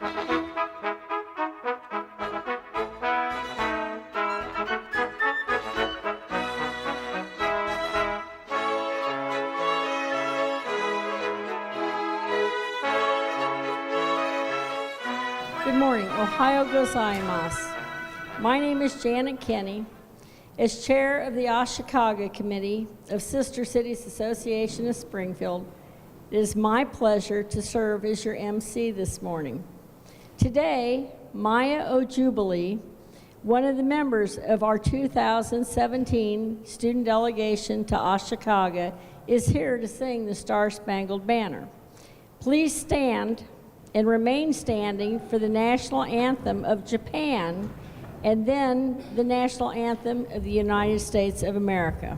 Good morning. Ohio gozaimasu. My name is Janet Kenny. As chair of the Ashikaga Committee of Sister Cities Association of Springfield, it is my pleasure to serve as your MC this morning. Today, Maya Ojubili, one of the members of our 2017 student delegation to Ashikaga, is here to sing the Star-Spangled Banner. Please stand and remain standing for the national anthem of Japan and then the national anthem of the United States of America.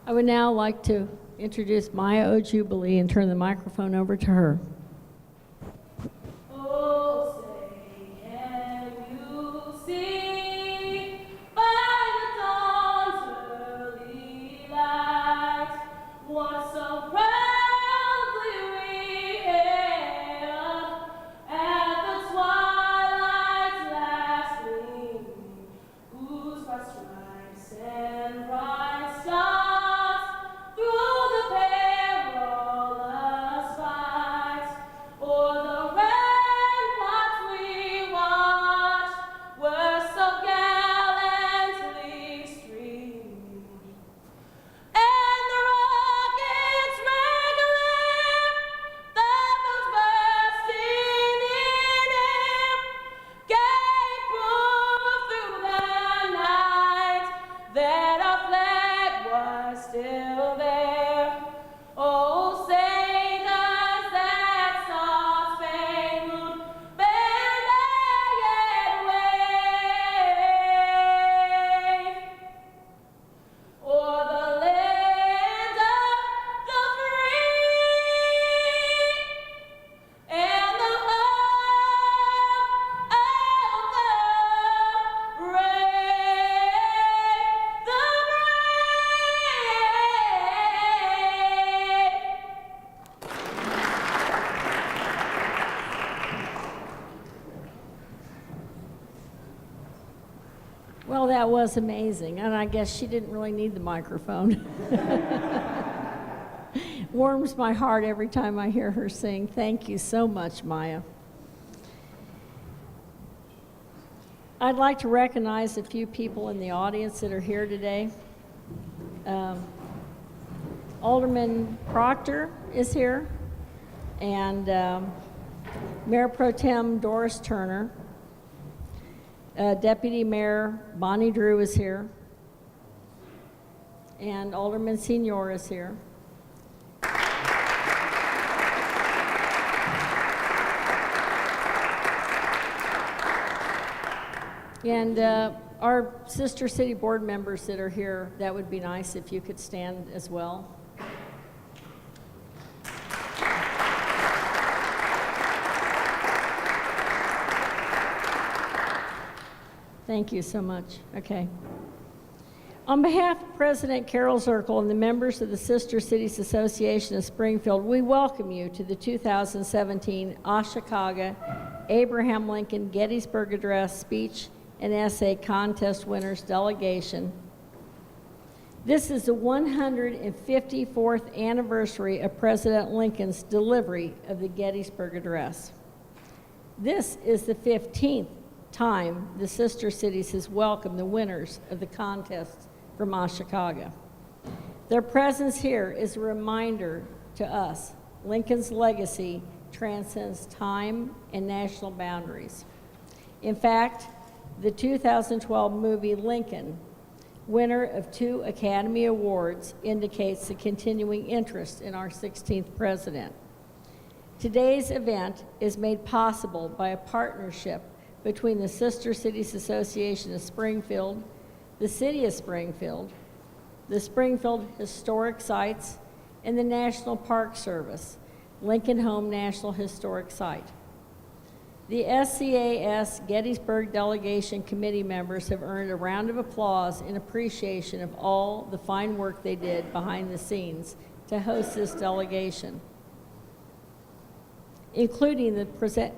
I would now like to introduce Maya Ojubili and turn the microphone over to her. Oh, say, can you see by the dawn's early light what so proudly we hailed at the twilight's last gleam, whose bright stripes and bright stars through the perilous fight o'er the ramparts we watched were so gallantly streamed. And the rockets' red glare that was bursting in air gave proof through the night that our flag was still there. Oh, say does that star-spangled banner yet wave o'er the land of the free and the home of the brave, the Well, that was amazing, and I guess she didn't really need the microphone. Warms my heart every time I hear her sing. Thank you so much, Maya. I'd like to recognize a few people in the audience that are here today. Alderman Proctor is here, and Mayor Pro Tem Doris Turner. Deputy Mayor Bonnie Drew is here, and Alderman Senior is here. And our Sister City board members that are here, that would be nice if you could stand as well. Thank you so much. Okay. On behalf of President Carol Zirkle and the members of the Sister Cities Association of Springfield, we welcome you to the 2017 Ashikaga Abraham Lincoln Gettysburg Address Speech and Essay Contest Winners Delegation. This is the 154th anniversary of President Lincoln's delivery of the Gettysburg Address. This is the 15th time the Sister Cities has welcomed the winners of the contest from Ashikaga. Their presence here is a reminder to us Lincoln's legacy transcends time and national boundaries. In fact, the 2012 movie Lincoln, winner of 2 Academy Awards, indicates the continuing interest in our 16th president. Today's event is made possible by a partnership between the Sister Cities Association of Springfield, the City of Springfield, the Springfield Historic Sites, and the National Park Service, Lincoln Home National Historic Site. The SCAS Gettysburg Delegation Committee members have earned a round of applause in appreciation of all the fine work they did behind the scenes to host this delegation, including the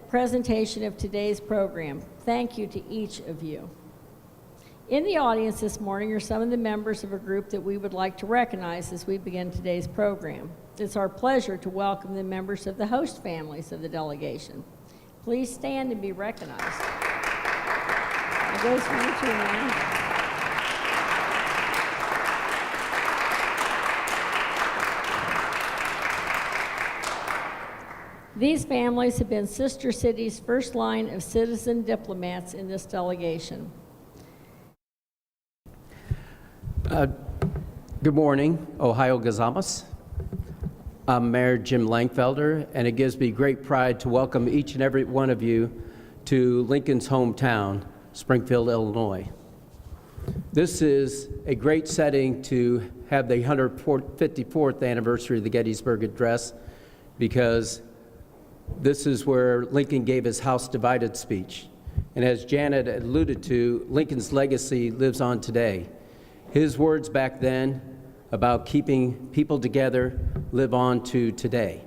presentation of today's program. Thank you to each of you. In the audience this morning are some of the members of a group that we would like to recognize as we begin today's program. It's our pleasure to welcome the members of the host families of the delegation. Please stand and be recognized. That goes for you too, man. These families have been Sister Cities' first line of citizen diplomats in this delegation. Good morning, Ohio Gozaimasu. I'm Mayor Jim Langfelder, and it gives me great pride to welcome each and every one of you to Lincoln's hometown, Springfield, Illinois. This is a great setting to have the 154th anniversary of the Gettysburg Address, because this is where Lincoln gave his House Divided speech. And as Janet alluded to, Lincoln's legacy lives on today. His words back then about keeping people together live on to today.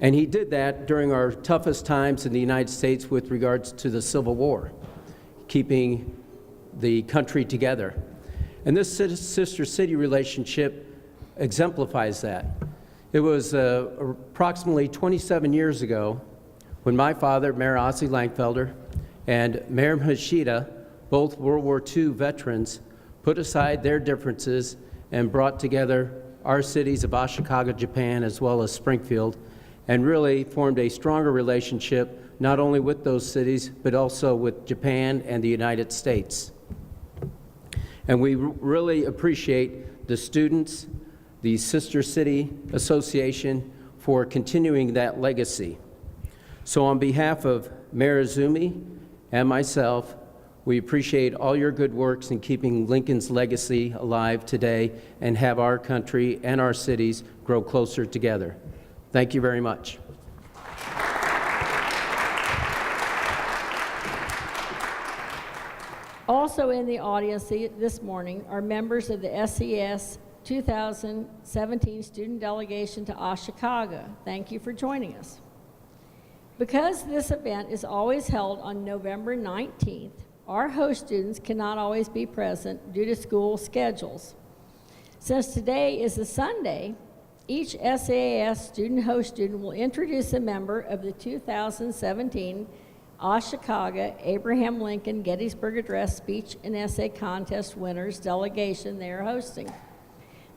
And he did that during our toughest times in the United States with regards to the Civil War, keeping the country together. And this sister city relationship exemplifies that. It was approximately 27 years ago when my father, Mayor Ozzie Langfelder, and Mayor Machida, both World War II veterans, put aside their differences and brought together our cities of Ashikaga, Japan, as well as Springfield, and really formed a stronger relationship not only with those cities, but also with Japan and the United States. And we really appreciate the students, the Sister City Association, for continuing that legacy. So on behalf of Mayor Izumi and myself, we appreciate all your good works in keeping Lincoln's legacy alive today and have our country and our cities grow closer together. Thank you very much. Also in the audience this morning are members of the SCS 2017 student delegation to Ashikaga. Thank you for joining us. Because this event is always held on November 19th, our host students cannot always be present due to school schedules. Since today is a Sunday, each SAS student host student will introduce a member of the 2017 Ashikaga Abraham Lincoln Gettysburg Address Speech and Essay Contest winners delegation they are hosting.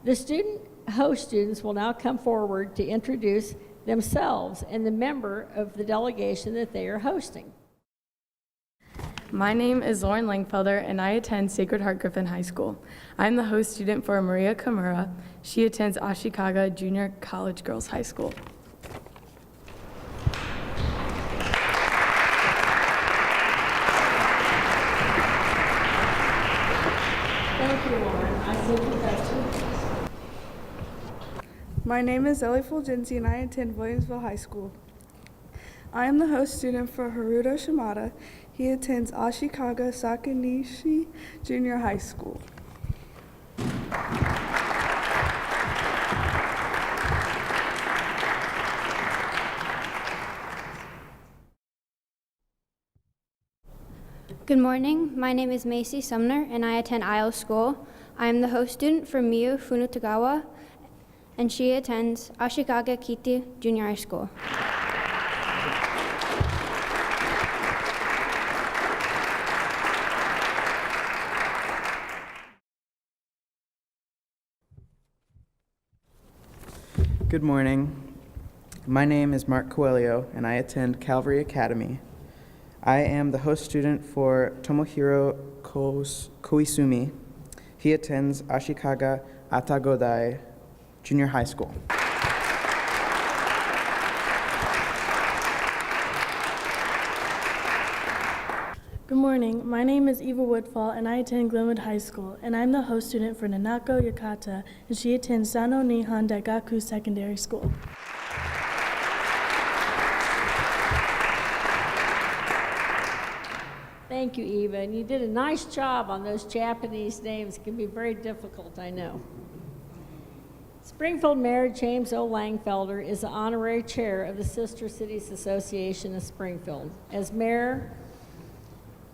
The student host students will now come forward to introduce themselves and the member of the delegation that they are hosting. My name is Lauren Langfelder, and I attend Sacred Heart Griffin High School. I'm the host student for Maria Kimura. She attends Ashikaga Junior College Girls High School. My name is Ellie Fulgenzi and I attend Williamsville High School. I am the host student for Haruto Shimada. He attends Ashikaga Sakanishi Junior High School. Good morning. My name is Macy Sumner, and I attend Isle School. I am the host student for Miyu Funutagawa, and she attends Ashikaga Kiti Junior High School. Good morning. My name is Mark Coelho, and I attend Calvary Academy. I am the host student for Tomohiro Koizumi. He attends Ashikaga Atagodai Junior High School. Good morning. My name is Eva Woodfall, and I attend Glenwood High School, and I'm the host student for Nanako Yakata, and she attends Sano Nihon Daigaku Secondary School. Thank you, Eva, and you did a nice job on those Japanese names. It can be very difficult, I know. Springfield Mayor James O. Langfelder is the honorary chair of the Sister Cities Association of Springfield. As mayor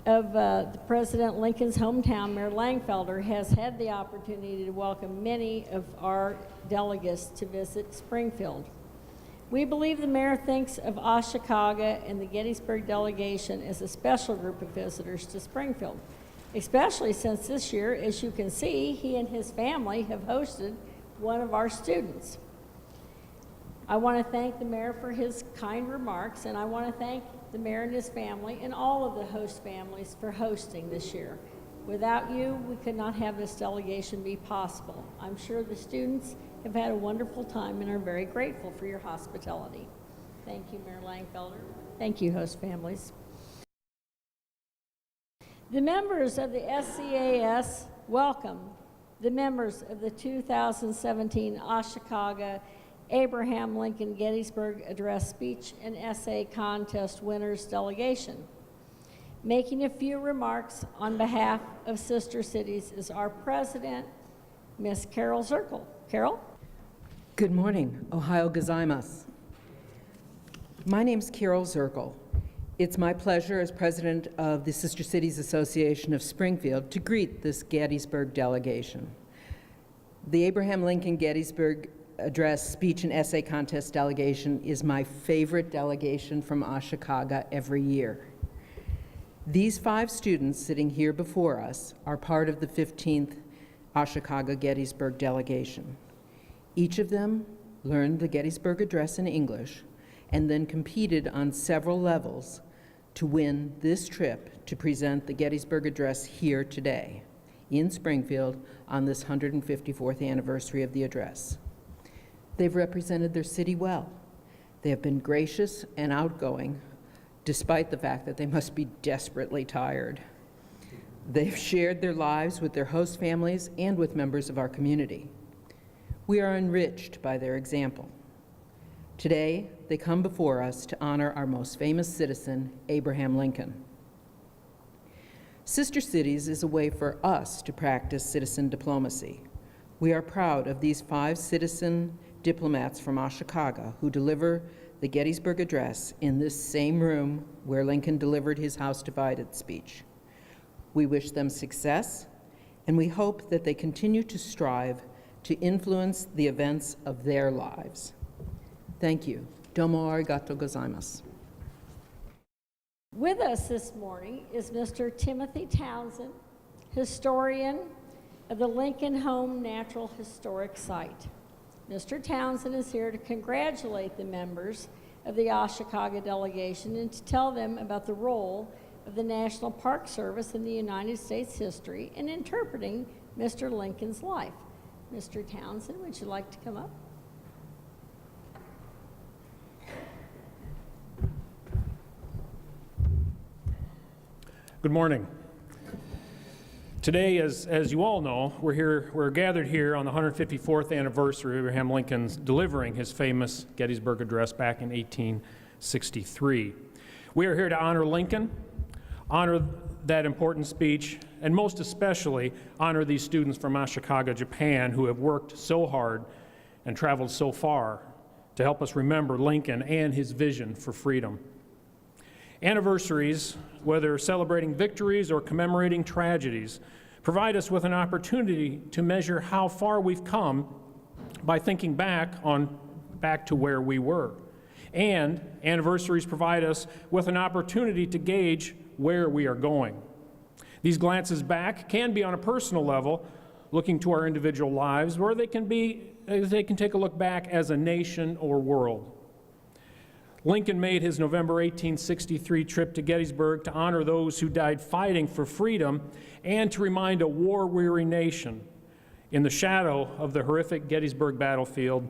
of the President Lincoln's hometown, Mayor Langfelder has had the opportunity to welcome many of our delegates to visit Springfield. We believe the mayor thinks of Ashikaga and the Gettysburg delegation as a special group of visitors to Springfield, especially since this year, as you can see, he and his family have hosted one of our students. I want to thank the mayor for his kind remarks, and I want to thank the mayor and his family and all of the host families for hosting this year. Without you, we could not have this delegation be possible. I'm sure the students have had a wonderful time and are very grateful for your hospitality. Thank you, Mayor Langfelder. Thank you, host families. The members of the SCAS welcome the members of the 2017 Ashikaga Abraham Lincoln Gettysburg Address Speech and Essay Contest Winners Delegation. Making a few remarks on behalf of Sister Cities is our president, Miss Carol Zirkle. Carol? Good morning. Ohio gozaimasu. My name's Carol Zirkle. It's my pleasure as president of the Sister Cities Association of Springfield to greet this Gettysburg delegation. The Abraham Lincoln Gettysburg Address Speech and Essay Contest delegation is my favorite delegation from Ashikaga every year. These 5 students sitting here before us are part of the 15th Ashikaga Gettysburg delegation. Each of them learned the Gettysburg Address in English and then competed on several levels to win this trip to present the Gettysburg Address here today in Springfield on this 154th anniversary of the address. They've represented their city well. They have been gracious and outgoing, despite the fact that they must be desperately tired. They've shared their lives with their host families and with members of our community. We are enriched by their example. Today, they come before us to honor our most famous citizen, Abraham Lincoln. Sister Cities is a way for us to practice citizen diplomacy. We are proud of these 5 citizen diplomats from Ashikaga who deliver the Gettysburg Address in this same room where Lincoln delivered his House Divided speech. We wish them success, and we hope that they continue to strive to influence the events of their lives. Thank you. Domo arigato gozaimasu. With us this morning is Mr. Timothy Townsend, historian of the Lincoln Home Natural Historic Site. Mr. Townsend is here to congratulate the members of the Ashikaga delegation and to tell them about the role of the National Park Service in the United States history in interpreting Mr. Lincoln's life. Mr. Townsend, would you like to come up? Good morning. Today, as you all know, we're gathered here on the 154th anniversary of Abraham Lincoln's delivering his famous Gettysburg Address back in 1863. We are here to honor Lincoln, honor that important speech, and most especially honor these students from Ashikaga, Japan, who have worked so hard and traveled so far to help us remember Lincoln and his vision for freedom. Anniversaries, whether celebrating victories or commemorating tragedies, provide us with an opportunity to measure how far we've come by thinking back to where we were. And anniversaries provide us with an opportunity to gauge where we are going. These glances back can be on a personal level, looking to our individual lives, or they can take a look back as a nation or world. Lincoln made his November 1863 trip to Gettysburg to honor those who died fighting for freedom and to remind a war-weary nation in the shadow of the horrific Gettysburg battlefield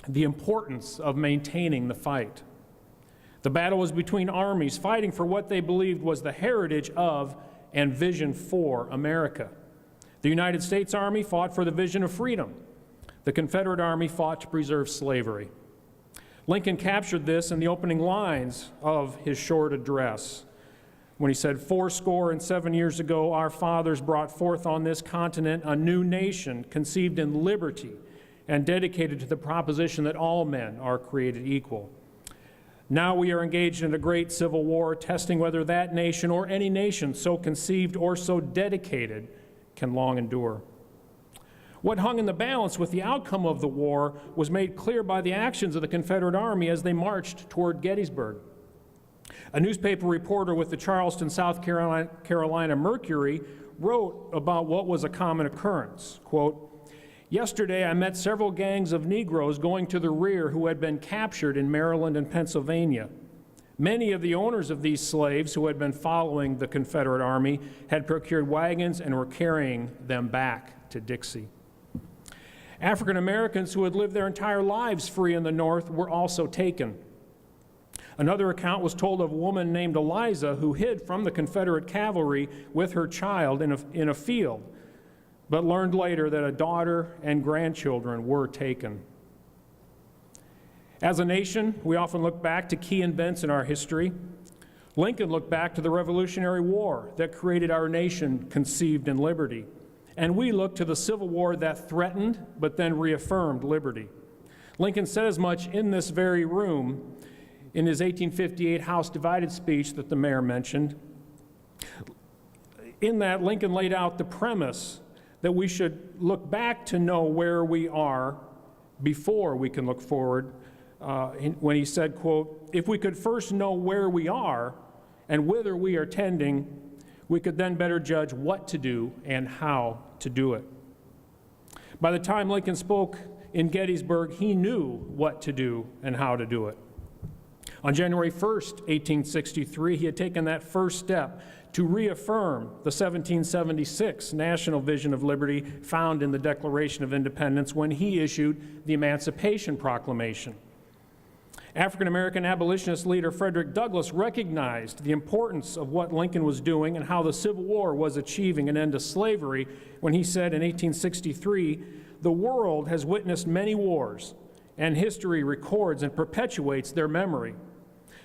the importance of maintaining the fight. The battle was between armies fighting for what they believed was the heritage of and vision for America. The United States Army fought for the vision of freedom. The Confederate Army fought to preserve slavery. Lincoln captured this in the opening lines of his short address when he said, "47 years ago, our fathers brought forth on this continent a new nation conceived in liberty and dedicated to the proposition that all men are created equal. Now we are engaged in a great civil war, testing whether that nation or any nation so conceived or so dedicated can long endure." What hung in the balance with the outcome of the war was made clear by the actions of the Confederate Army as they marched toward Gettysburg. A newspaper reporter with the Charleston, South Carolina Mercury wrote about what was a common occurrence. Quote, "Yesterday I met several gangs of Negroes going to the rear who had been captured in Maryland and Pennsylvania. Many of the owners of these slaves who had been following the Confederate Army had procured wagons and were carrying them back to Dixie. African Americans who had lived their entire lives free in the North were also taken. Another account was told of a woman named Eliza who hid from the Confederate cavalry with her child in a field, but learned later that a daughter and grandchildren were taken. As a nation, we often look back to key events in our history. Lincoln looked back to the Revolutionary War that created our nation conceived in liberty. And we look to the Civil War that threatened but then reaffirmed liberty. Lincoln said as much in this very room in his 1858 House divided speech that the mayor mentioned. In that, Lincoln laid out the premise that we should look back to know where we are before we can look forward, when he said, quote, "If we could first know where we are and whither we are tending, we could then better judge what to do and how to do it." By the time Lincoln spoke in Gettysburg, he knew what to do and how to do it. On January 1st, 1863, he had taken that first step to reaffirm the 1776 national vision of liberty found in the Declaration of Independence when he issued the Emancipation Proclamation. African-American abolitionist leader Frederick Douglass recognized the importance of what Lincoln was doing and how the Civil War was achieving an end to slavery when he said in 1863, "The world has witnessed many wars, and history records and perpetuates their memory.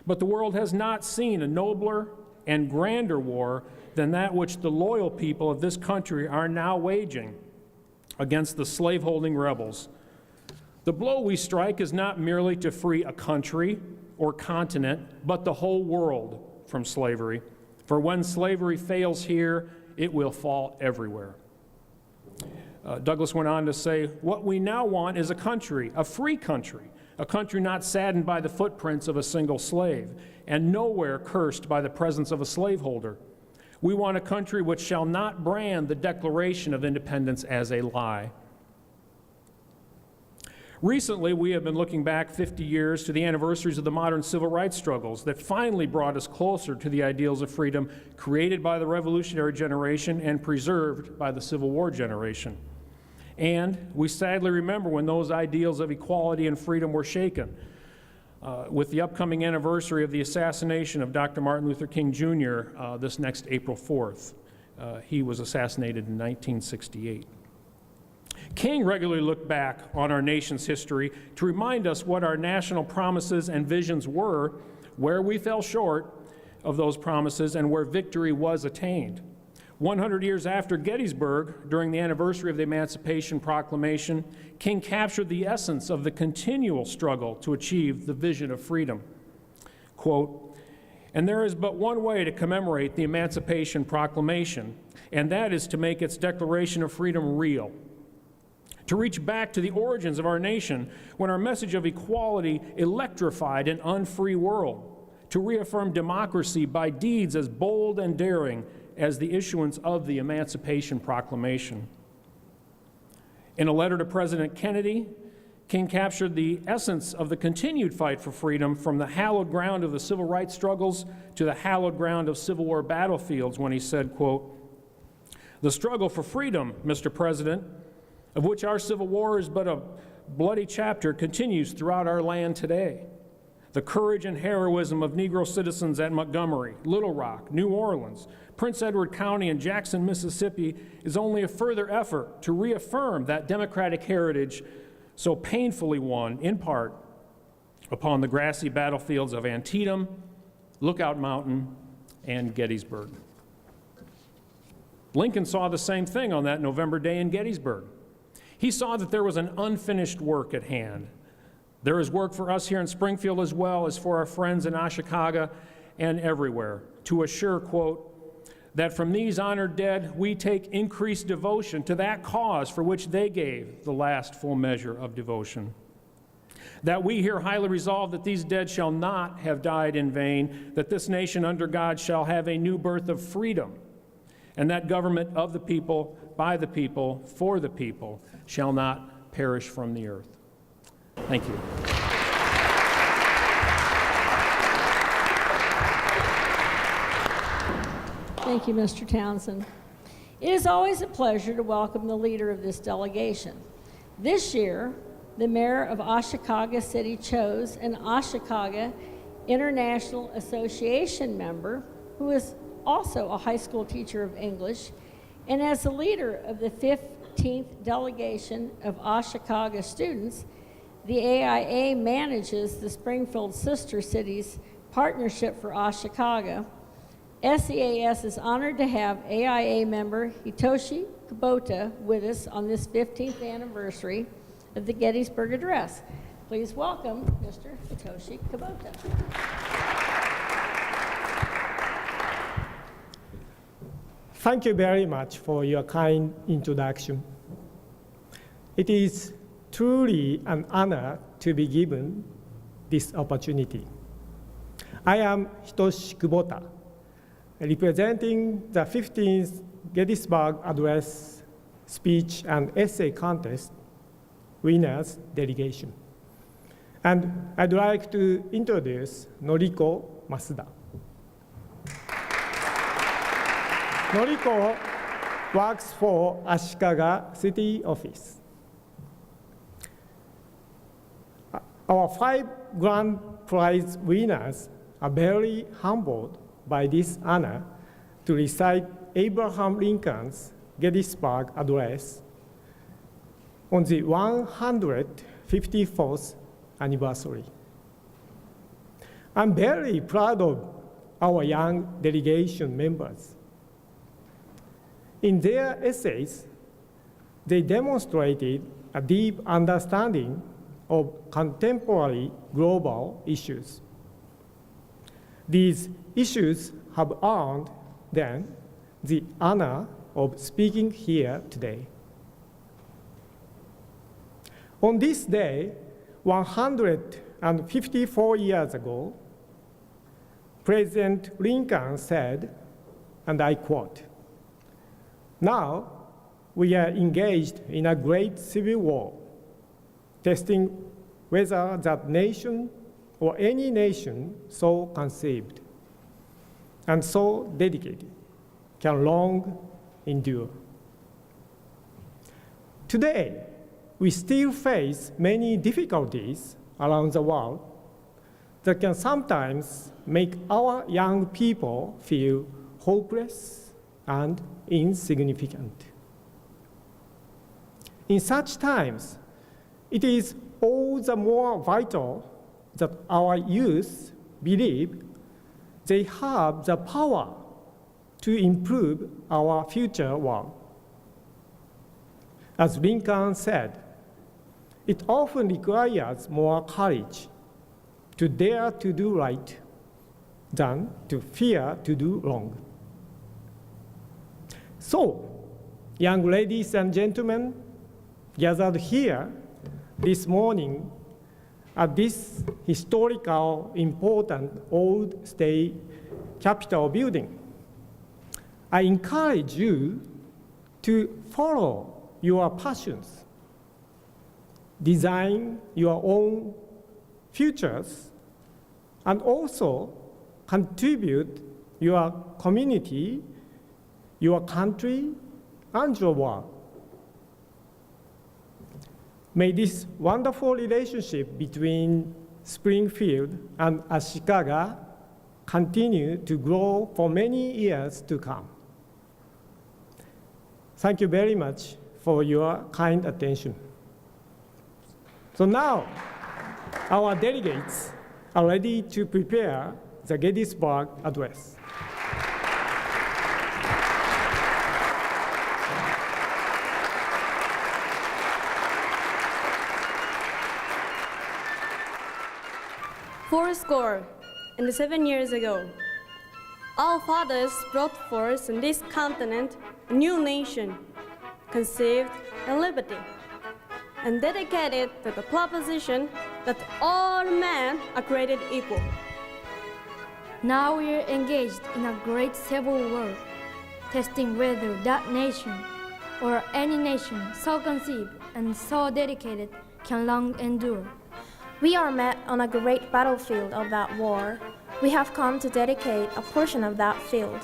But the world has not seen a nobler and grander war than that which the loyal people of this country are now waging against the slaveholding rebels. The blow we strike is not merely to free a country or continent, but the whole world from slavery. For when slavery fails here, it will fall everywhere." Douglass went on to say, "What we now want is a country, a free country, a country not saddened by the footprints of a single slave, and nowhere cursed by the presence of a slaveholder. We want a country which shall not brand the Declaration of Independence as a lie." Recently, we have been looking back 50 years to the anniversaries of the modern civil rights struggles that finally brought us closer to the ideals of freedom created by the Revolutionary generation and preserved by the Civil War generation. And we sadly remember when those ideals of equality and freedom were shaken. With the upcoming anniversary of the assassination of Dr. Martin Luther King Jr. This next April 4th. he was assassinated in 1968. King regularly looked back on our nation's history to remind us what our national promises and visions were, where we fell short of those promises, and where victory was attained. 100 years after Gettysburg, during the anniversary of the Emancipation Proclamation, King captured the essence of the continual struggle to achieve the vision of freedom. Quote, "And there is but one way to commemorate the Emancipation Proclamation, and that is to make its declaration of freedom real. To reach back to the origins of our nation when our message of equality electrified an unfree world. To reaffirm democracy by deeds as bold and daring as the issuance of the Emancipation Proclamation." In a letter to President Kennedy, King captured the essence of the continued fight for freedom from the hallowed ground of the civil rights struggles to the hallowed ground of Civil War battlefields when he said, quote, "The struggle for freedom, Mr. President, of which our Civil War is but a bloody chapter, continues throughout our land today. The courage and heroism of Negro citizens at Montgomery, Little Rock, New Orleans, Prince Edward County, and Jackson, Mississippi is only a further effort to reaffirm that democratic heritage so painfully won, in part, upon the grassy battlefields of Antietam, Lookout Mountain, and Gettysburg." Lincoln saw the same thing on that November day in Gettysburg. He saw that there was an unfinished work at hand. There is work for us here in Springfield as well as for our friends in Ashikaga and everywhere to assure, quote, "that from these honored dead we take increased devotion to that cause for which they gave the last full measure of devotion. That we here highly resolve that these dead shall not have died in vain, that this nation under God shall have a new birth of freedom, and that government of the people, by the people, for the people, shall not perish from the earth." Thank you. Thank you, Mr. Townsend. It is always a pleasure to welcome the leader of this delegation. This year, the mayor of Ashikaga City chose an Ashikaga International Association member who is also a high school teacher of English, and as the leader of the 15th delegation of Ashikaga students, the AIA manages the Springfield Sister Cities Partnership for Ashikaga. SEAS is honored to have AIA member Hitoshi Kubota with us on this 15th anniversary of the Gettysburg Address. Please welcome Mr. Hitoshi Kubota. Thank you very much for your kind introduction. It is truly an honor to be given this opportunity. I am Hitoshi Kubota, representing the 15th Gettysburg Address Speech and Essay Contest winners delegation. And I'd like to introduce Noriko Masuda. Noriko works for Ashikaga City Office. Our 5 grand prize winners are very humbled by this honor to recite Abraham Lincoln's Gettysburg Address on the 154th anniversary. I'm very proud of our young delegation members. In their essays, they demonstrated a deep understanding of contemporary global issues. These issues have earned them the honor of speaking here today. On this day, 154 years ago, President Lincoln said, and I quote, "Now we are engaged in a great civil war, testing whether that nation or any nation so conceived and so dedicated can long endure." Today, we still face many difficulties around the world that can sometimes make our young people feel hopeless and insignificant. In such times, it is all the more vital that our youth believe they have the power to improve our future world. As Lincoln said, it often requires more courage to dare to do right than to fear to do wrong. So, young ladies and gentlemen gathered here this morning at this historical, important old state capitol building, I encourage you to follow your passions, design your own futures, and also contribute your community, your country, and your world. May this wonderful relationship between Springfield and Ashikaga continue to grow for many years to come. Thank you very much for your kind attention. So now, our delegates are ready to prepare the Gettysburg Address. Fourscore and 7 years ago, our fathers brought forth in this continent a new nation, conceived in liberty, and dedicated to the proposition that all men are created equal. Now we are engaged in a great civil war, testing whether that nation or any nation so conceived and so dedicated can long endure. We are met on a great battlefield of that war. We have come to dedicate a portion of that field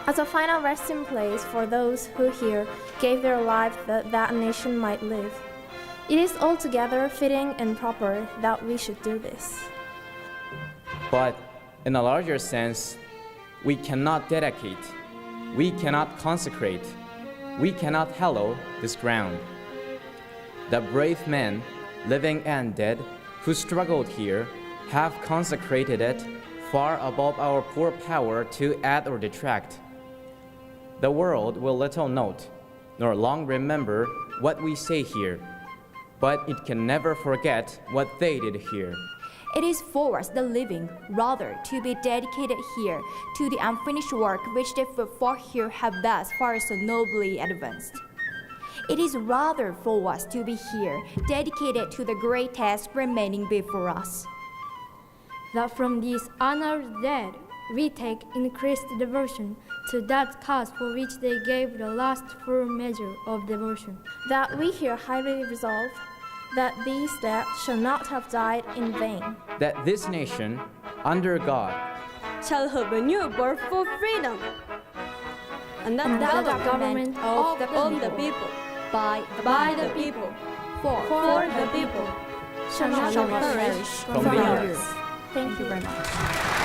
as a final resting place for those who here gave their lives that that nation might live. It is altogether fitting and proper that we should do this. But in a larger sense, we cannot dedicate, we cannot consecrate, we cannot hallow this ground. The brave men, living and dead, who struggled here, have consecrated it far above our poor power to add or detract. The world will little note, nor long remember what we say here, but it can never forget what they did here. It is for us, the living, rather, to be dedicated here to the unfinished work which they fought here have thus far so nobly advanced. It is rather for us to be here, dedicated to the great task remaining before us. That from these honored dead we take increased devotion to that cause for which they gave the last full measure of devotion. That we here highly resolve that these dead shall not have died in vain. That this nation, under God, shall have a new birth for freedom, and that the government of the people, by the people, for the people, shall not perish from the earth. Thank you very much.